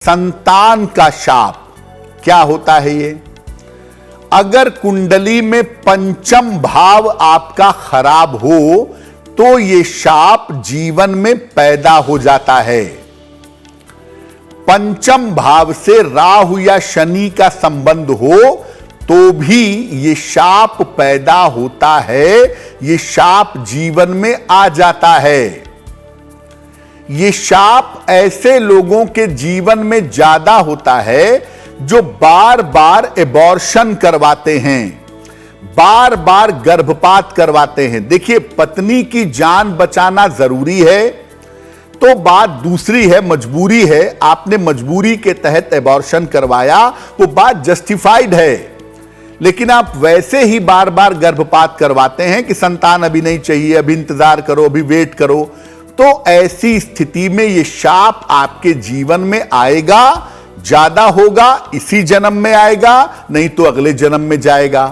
संतान का शाप क्या होता है? ये अगर कुंडली में पंचम भाव आपका खराब हो तो ये शाप जीवन में पैदा हो जाता है। पंचम भाव से राहु या शनि का संबंध हो तो भी ये शाप पैदा होता है, ये शाप जीवन में आ जाता है। ये शाप ऐसे लोगों के जीवन में ज्यादा होता है जो बार बार एबॉर्शन करवाते हैं, बार बार गर्भपात करवाते हैं। देखिए, पत्नी की जान बचाना जरूरी है तो बात दूसरी है, मजबूरी है। आपने मजबूरी के तहत एबॉर्शन करवाया, वो बात जस्टिफाइड है। लेकिन आप वैसे ही बार बार गर्भपात करवाते हैं कि संतान अभी नहीं चाहिए, अभी इंतजार करो, अभी वेट करो, तो ऐसी स्थिति में यह शाप आपके जीवन में आएगा, ज्यादा होगा, इसी जन्म में आएगा, नहीं तो अगले जन्म में जाएगा।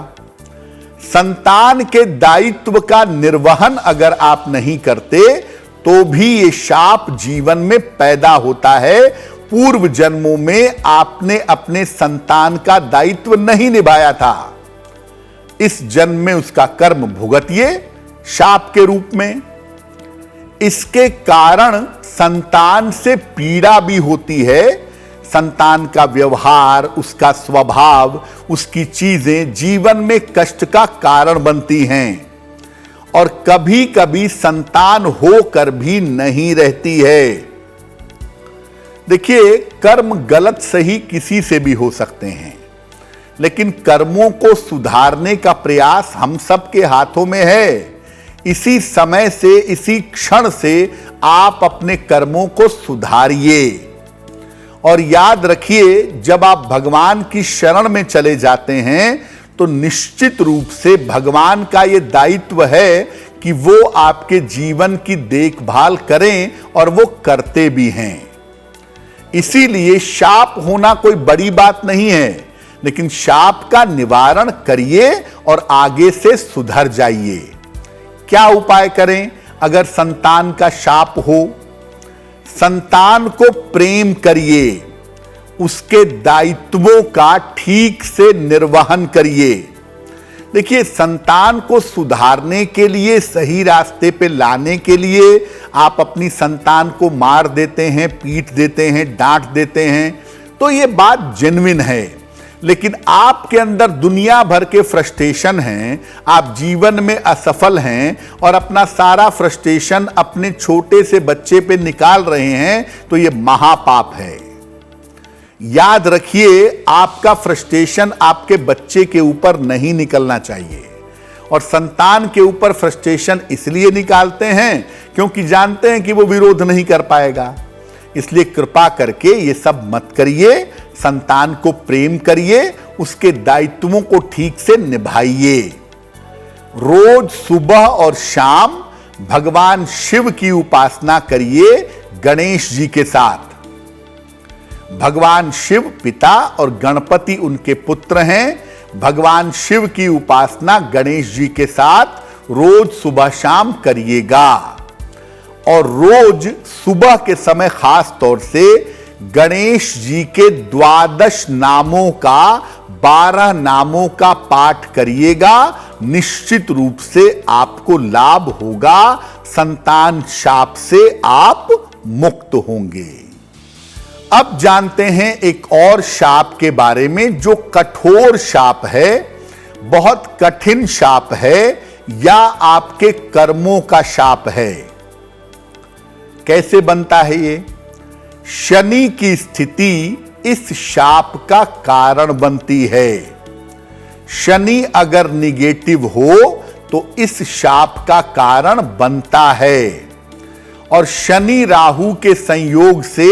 संतान के दायित्व का निर्वहन अगर आप नहीं करते तो भी यह शाप जीवन में पैदा होता है। पूर्व जन्मों में आपने अपने संतान का दायित्व नहीं निभाया था, इस जन्म में उसका कर्म भुगतिए शाप के रूप में। इसके कारण संतान से पीड़ा भी होती है। संतान का व्यवहार, उसका स्वभाव, उसकी चीजें जीवन में कष्ट का कारण बनती हैं और कभी कभी संतान होकर भी नहीं रहती है। देखिए, कर्म गलत सही किसी से भी हो सकते हैं, लेकिन कर्मों को सुधारने का प्रयास हम सबके हाथों में है। इसी समय से, इसी क्षण से आप अपने कर्मों को सुधारिए और याद रखिए, जब आप भगवान की शरण में चले जाते हैं तो निश्चित रूप से भगवान का यह दायित्व है कि वो आपके जीवन की देखभाल करें और वो करते भी हैं। इसीलिए शाप होना कोई बड़ी बात नहीं है, लेकिन शाप का निवारण करिए और आगे से सुधर जाइए। क्या उपाय करें अगर संतान का शाप हो? संतान को प्रेम करिए, उसके दायित्वों का ठीक से निर्वहन करिए। देखिए, संतान को सुधारने के लिए, सही रास्ते पे लाने के लिए आप अपनी संतान को मार देते हैं, पीट देते हैं, डांट देते हैं, तो ये बात जेन्युइन है। लेकिन आपके अंदर दुनिया भर के फ्रस्ट्रेशन हैं, आप जीवन में असफल हैं और अपना सारा फ्रस्ट्रेशन अपने छोटे से बच्चे पे निकाल रहे हैं, तो यह महापाप है। याद रखिए, आपका फ्रस्ट्रेशन आपके बच्चे के ऊपर नहीं निकलना चाहिए। और संतान के ऊपर फ्रस्ट्रेशन इसलिए निकालते हैं क्योंकि जानते हैं कि वो विरोध नहीं कर पाएगा। इसलिए कृपा करके ये सब मत करिए। संतान को प्रेम करिए, उसके दायित्वों को ठीक से निभाइए। रोज सुबह और शाम भगवान शिव की उपासना करिए गणेश जी के साथ। भगवान शिव पिता और गणपति उनके पुत्र हैं। भगवान शिव की उपासना गणेश जी के साथ रोज सुबह शाम करिएगा। और रोज सुबह के समय खास तौर से गणेश जी के 12 नामों का, 12 नामों का पाठ करिएगा। निश्चित रूप से आपको लाभ होगा, संतान शाप से आप मुक्त होंगे। अब जानते हैं एक और शाप के बारे में जो कठोर शाप है, बहुत कठिन शाप है, या आपके कर्मों का शाप है। कैसे बनता है ये? शनि की स्थिति इस शाप का कारण बनती है। शनि अगर निगेटिव हो तो इस शाप का कारण बनता है। और शनि राहु के संयोग से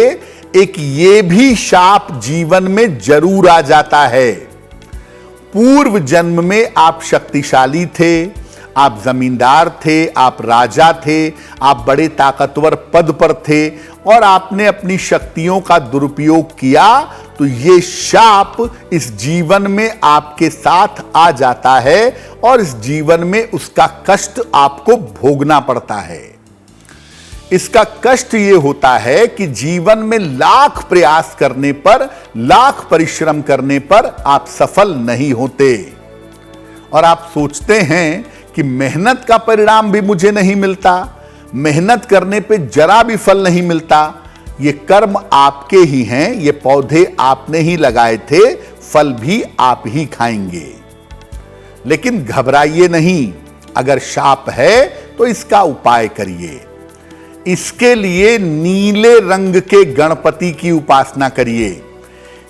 एक ये भी शाप जीवन में जरूर आ जाता है। पूर्व जन्म में आप शक्तिशाली थे, आप जमींदार थे, आप राजा थे, आप बड़े ताकतवर पद पर थे और आपने अपनी शक्तियों का दुरुपयोग किया, तो ये शाप इस जीवन में आपके साथ आ जाता है और इस जीवन में उसका कष्ट आपको भोगना पड़ता है। इसका कष्ट ये होता है कि जीवन में लाख प्रयास करने पर, लाख परिश्रम करने पर आप सफल नहीं होते और आप सोचते हैं कि मेहनत का परिणाम भी मुझे नहीं मिलता, मेहनत करने पे जरा भी फल नहीं मिलता। ये कर्म आपके ही हैं, ये पौधे आपने ही लगाए थे, फल भी आप ही खाएंगे। लेकिन घबराइए नहीं, अगर शाप है तो इसका उपाय करिए। इसके लिए नीले रंग के गणपति की उपासना करिए।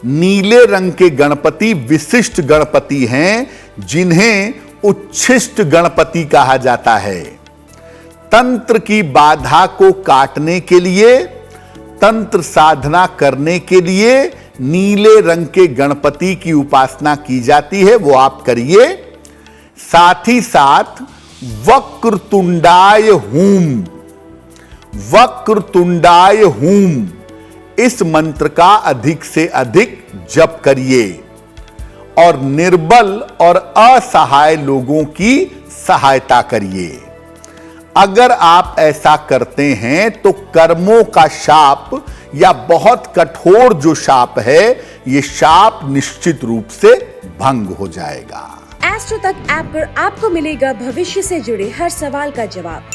नीले रंग के गणपति विशिष्ट गणपति हैं, जिन्हें उच्छिष्ट गणपति कहा जाता है। तंत्र की बाधा को काटने के लिए, तंत्र साधना करने के लिए नीले रंग के गणपति की उपासना की जाती है, वो आप करिए। साथ ही साथ वक्रतुंडाय हूम, वक्रतुंडाय हूम, इस मंत्र का अधिक से अधिक जप करिए और निर्बल और असहाय लोगों की सहायता करिए। अगर आप ऐसा करते हैं तो कर्मों का शाप या बहुत कठोर जो शाप है, ये शाप निश्चित रूप से भंग हो जाएगा। एस्ट्रो तक ऐप पर आपको मिलेगा भविष्य से जुड़े हर सवाल का जवाब।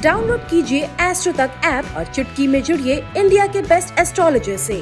डाउनलोड कीजिए एस्ट्रो तक ऐप और चुटकी में जुड़िए इंडिया के बेस्ट एस्ट्रोलॉजर से।